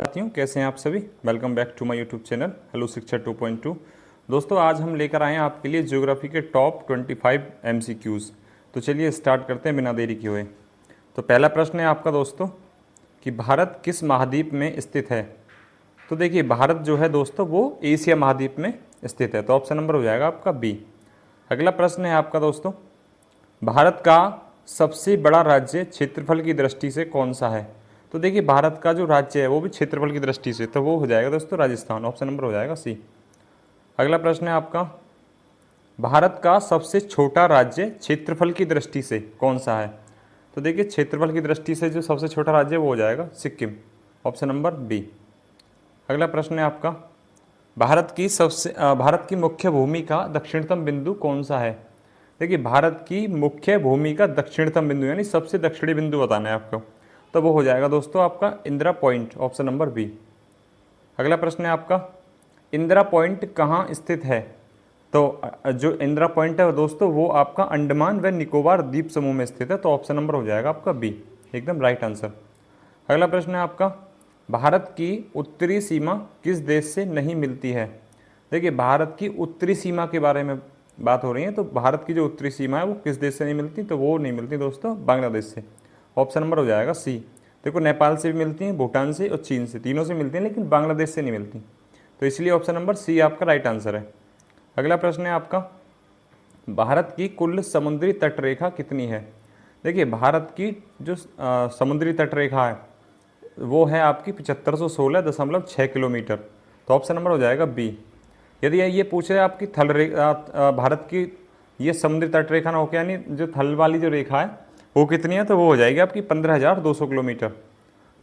साथियों, कैसे हैं आप सभी। Welcome back to my YouTube channel hello Shiksha 2.2। दोस्तों, आज हम लेकर आए हैं आपके लिए ज्योग्राफी के टॉप 25 MCQs। तो चलिए स्टार्ट करते हैं बिना देरी किए हुए। तो पहला प्रश्न है आपका दोस्तों कि भारत किस महाद्वीप में स्थित है। तो देखिए, भारत जो है दोस्तों वो एशिया महाद्वीप में स्थित है, तो ऑप्शन नंबर हो जाएगा आपका बी। अगला प्रश्न है आपका दोस्तों, भारत का सबसे बड़ा राज्य क्षेत्रफल की दृष्टि से कौन सा है। तो देखिए, भारत का जो राज्य है वो भी क्षेत्रफल की दृष्टि से, तो वो हो जाएगा दोस्तों राजस्थान। ऑप्शन नंबर हो जाएगा सी। अगला प्रश्न है आपका, भारत का सबसे छोटा राज्य क्षेत्रफल की दृष्टि से कौन सा है। तो देखिए, क्षेत्रफल की दृष्टि से जो सबसे छोटा राज्य है वो हो जाएगा सिक्किम। Option number B. अगला प्रश्न है आपका, भारत की मुख्य भूमि का दक्षिणतम बिंदु कौन सा है। देखिए, भारत की मुख्य भूमि का दक्षिणतम बिंदु यानी सबसे दक्षिणी बिंदु बताना है आपको, तो वो हो जाएगा दोस्तों आपका Indira point. Option number B. अगला प्रश्न है आपका, इंदिरा पॉइंट कहाँ स्थित है। तो जो इंदिरा पॉइंट है दोस्तों वो आपका अंडमान व निकोबार द्वीप समूह में स्थित है, तो ऑप्शन नंबर हो जाएगा आपका बी, एकदम राइट आंसर। अगला प्रश्न है आपका, भारत की उत्तरी सीमा किस देश से नहीं मिलती है। देखिए, भारत की उत्तरी सीमा के बारे में बात हो रही है, तो भारत की जो उत्तरी सीमा है वो किस देश से नहीं मिलती, तो वो नहीं मिलती दोस्तों बांग्लादेश से। ऑप्शन नंबर हो जाएगा सी। देखो, नेपाल से भी मिलती हैं, भूटान से और चीन से, तीनों से मिलती हैं, लेकिन बांग्लादेश से नहीं मिलती, तो इसलिए ऑप्शन नंबर सी आपका राइट आंसर है। अगला प्रश्न है आपका, भारत की कुल समुद्री तटरेखा कितनी है। देखिए, भारत की जो समुद्री तटरेखा है वो है आपकी 7516.6 किलोमीटर, तो ऑप्शन नंबर हो जाएगा बी। यदि ये पूछ रहे आपकी भारत की ये समुद्री तटरेखा ना होकर यानी जो थल वाली जो रेखा है वो कितनी है, तो वो हो जाएगी आपकी 15,200 किलोमीटर।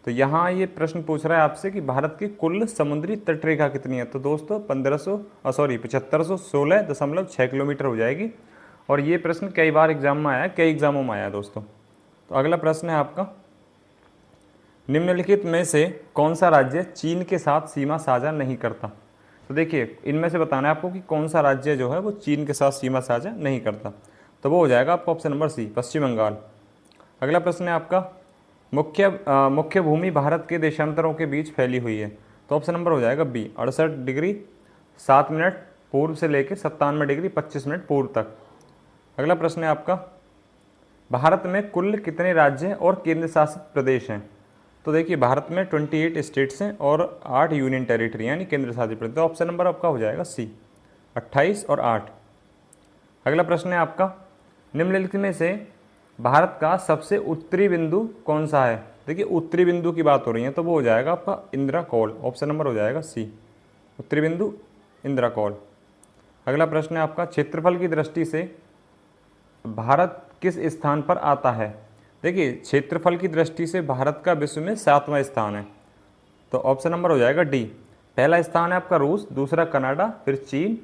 तो यहाँ ये प्रश्न पूछ रहा है आपसे कि भारत की कुल समुद्री तटरेखा कितनी है, तो दोस्तों 7516.6 किलोमीटर हो जाएगी। और ये प्रश्न कई बार एग्जाम में आया है, कई एग्जामों में आया है दोस्तों। तो अगला प्रश्न है आपका, निम्नलिखित में से कौन सा राज्य चीन के साथ सीमा साझा नहीं करता। तो देखिए, इनमें से बताना है आपको कि कौन सा राज्य जो है वो चीन के साथ सीमा साझा नहीं करता, तो वो हो जाएगा आपका ऑप्शन नंबर सी, पश्चिम बंगाल। अगला प्रश्न है आपका, मुख्य भूमि भारत के देशांतरों के बीच फैली हुई है, तो ऑप्शन नंबर हो जाएगा बी, 68 डिग्री 7 मिनट पूर्व से लेकर 97 डिग्री 25 मिनट पूर्व तक। अगला प्रश्न है आपका, भारत में कुल कितने राज्य और केंद्र शासित प्रदेश हैं। तो देखिए, भारत में 28 स्टेट्स हैं और 8 यूनियन टेरिटरी यानी केंद्र शासित प्रदेश, तो ऑप्शन नंबर आपका हो जाएगा सी, 28 और 8। अगला प्रश्न है आपका, निम्नलिखित में से भारत का सबसे उत्तरी बिंदु कौन सा है। देखिए, उत्तरी बिंदु की बात हो रही है, तो वो हो जाएगा आपका इंदिरा कौल। ऑप्शन नंबर हो जाएगा सी, उत्तरी बिंदु इंदिरा कौल। अगला प्रश्न है आपका, क्षेत्रफल की दृष्टि से भारत किस स्थान पर आता है। देखिए, क्षेत्रफल की दृष्टि से भारत का विश्व में 7वां स्थान है, तो ऑप्शन नंबर हो जाएगा डी। पहला स्थान है आपका रूस, दूसरा कनाडा, फिर चीन,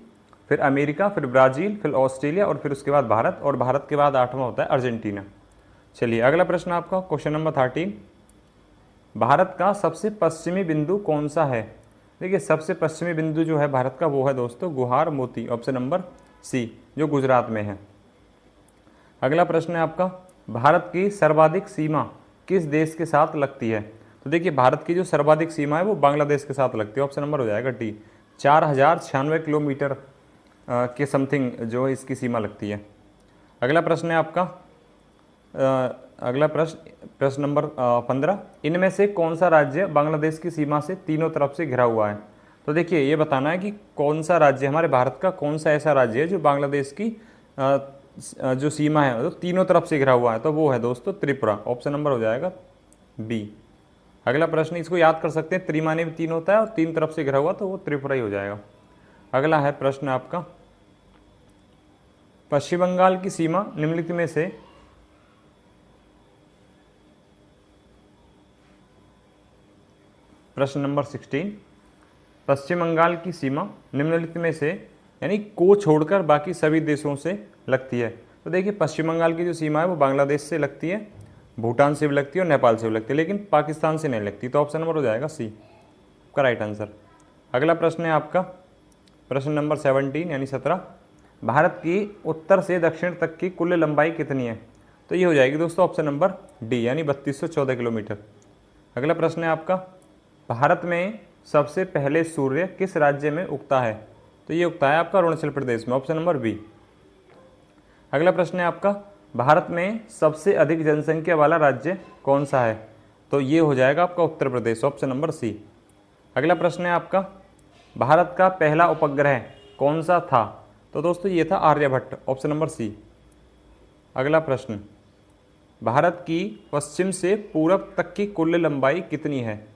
फिर अमेरिका, फिर ब्राज़ील, फिर ऑस्ट्रेलिया और फिर उसके बाद भारत, और भारत के बाद 8वां होता है अर्जेंटीना। चलिए अगला प्रश्न आपका, क्वेश्चन नंबर 13, भारत का सबसे पश्चिमी बिंदु कौन सा है। देखिए, सबसे पश्चिमी बिंदु जो है भारत का वो है दोस्तों गुहार मोती, ऑप्शन नंबर सी, जो गुजरात में है। अगला प्रश्न है आपका, भारत की सर्वाधिक सीमा किस देश के साथ लगती है। तो देखिए, भारत की जो सर्वाधिक सीमा है वो बांग्लादेश के साथ लगती है, ऑप्शन नंबर हो जाएगा डी, 4096 किलोमीटर के समथिंग जो है इसकी सीमा लगती है। अगला प्रश्न है आपका, अगला प्रश्न नंबर 15, इनमें से कौन सा राज्य बांग्लादेश की सीमा से तीनों तरफ से घिरा हुआ है। तो देखिए, ये बताना है कि कौन सा राज्य हमारे भारत का कौन सा ऐसा राज्य है जो बांग्लादेश की जो सीमा है तो तीनों तरफ से घिरा हुआ है, तो वो है दोस्तों त्रिपुरा। ऑप्शन नंबर हो जाएगा बी। अगला प्रश्न, इसको याद कर सकते हैं, त्रिमानी में 3 होता है और 3 तरफ से घिरा हुआ, तो वो त्रिपुरा ही हो जाएगा। अगला है प्रश्न आपका, पश्चिम बंगाल की सीमा निम्नलिखित में से प्रश्न नंबर 16, पश्चिम बंगाल की सीमा निम्नलिखित में से यानी को छोड़कर बाकी सभी देशों से लगती है। तो देखिए, पश्चिम बंगाल की जो सीमा है वो बांग्लादेश से लगती है, भूटान से भी लगती है और नेपाल से भी लगती है, लेकिन पाकिस्तान से नहीं लगती, तो ऑप्शन नंबर हो जाएगा सी का राइट आंसर। अगला प्रश्न है आपका, प्रश्न नंबर 17 यानी 17, भारत की उत्तर से दक्षिण तक की कुल लंबाई कितनी है। तो ये हो जाएगी दोस्तों ऑप्शन नंबर डी यानी 3214 किलोमीटर। अगला प्रश्न है आपका, भारत में सबसे पहले सूर्य किस राज्य में उगता है? तो ये उगता है आपका अरुणाचल प्रदेश में, ऑप्शन नंबर बी। अगला प्रश्न है आपका, भारत में सबसे अधिक जनसंख्या वाला राज्य कौन सा है? तो ये हो जाएगा आपका Uttar Pradesh, option number C. अगला प्रश्न है आपका, भारत का पहला उपग्रह कौन सा था? तो दोस्तों ये था आर्यभट्ट, ऑप्शन नंबर सी। अगला प्रश्न, भारत की पश्चिम से पूरब तक की कुल लंबाई कितनी है?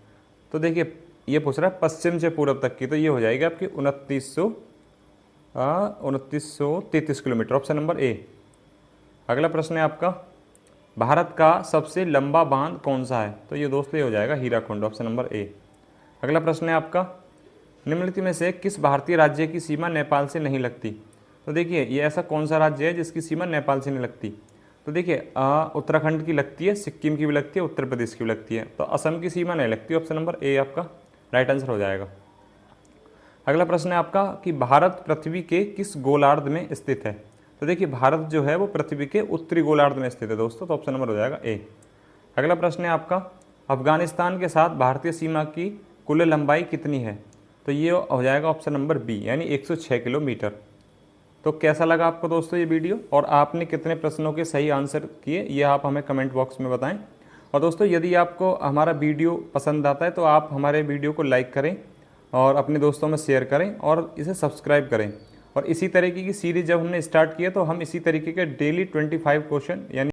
तो देखिए ये पूछ रहा है पश्चिम से पूरब तक की, तो ये हो जाएगी आपकी 2933 किलोमीटर, ऑप्शन नंबर ए। अगला प्रश्न है आपका, भारत का सबसे लंबा बांध कौन सा है? तो ये दोस्तों ये हो जाएगा हीराकुंड, ऑप्शन नंबर ए। अगला प्रश्न है आपका, निम्नलिखित में से किस भारतीय राज्य की सीमा नेपाल से नहीं लगती? तो देखिए ये ऐसा कौन सा राज्य है जिसकी सीमा नेपाल से नहीं लगती? तो देखिए उत्तराखंड की लगती है, सिक्किम की भी लगती है, उत्तर प्रदेश की भी लगती है, तो असम की सीमा नहीं लगती, ऑप्शन नंबर ए आपका राइट आंसर हो जाएगा। अगला प्रश्न है आपका कि भारत पृथ्वी के किस गोलार्ध में स्थित है? तो देखिए भारत जो है वो पृथ्वी के उत्तरी गोलार्ध में स्थित है दोस्तों, तो ऑप्शन नंबर हो जाएगा ए। अगला प्रश्न है आपका, अफगानिस्तान के साथ भारतीय सीमा की कुल लंबाई कितनी है? तो ये हो जाएगा ऑप्शन नंबर बी, यानी 106 किलोमीटर। तो कैसा लगा आपको दोस्तों ये वीडियो, और आपने कितने प्रश्नों के सही आंसर किए, ये आप हमें कमेंट बॉक्स में बताएं। और दोस्तों यदि आपको हमारा वीडियो पसंद आता है तो आप हमारे वीडियो को लाइक करें और अपने दोस्तों में शेयर करें और इसे सब्सक्राइब करें। और इसी तरीके की सीरीज़ जब हमने स्टार्ट किया तो हम इसी तरीके के डेली 25 क्वेश्चन यानी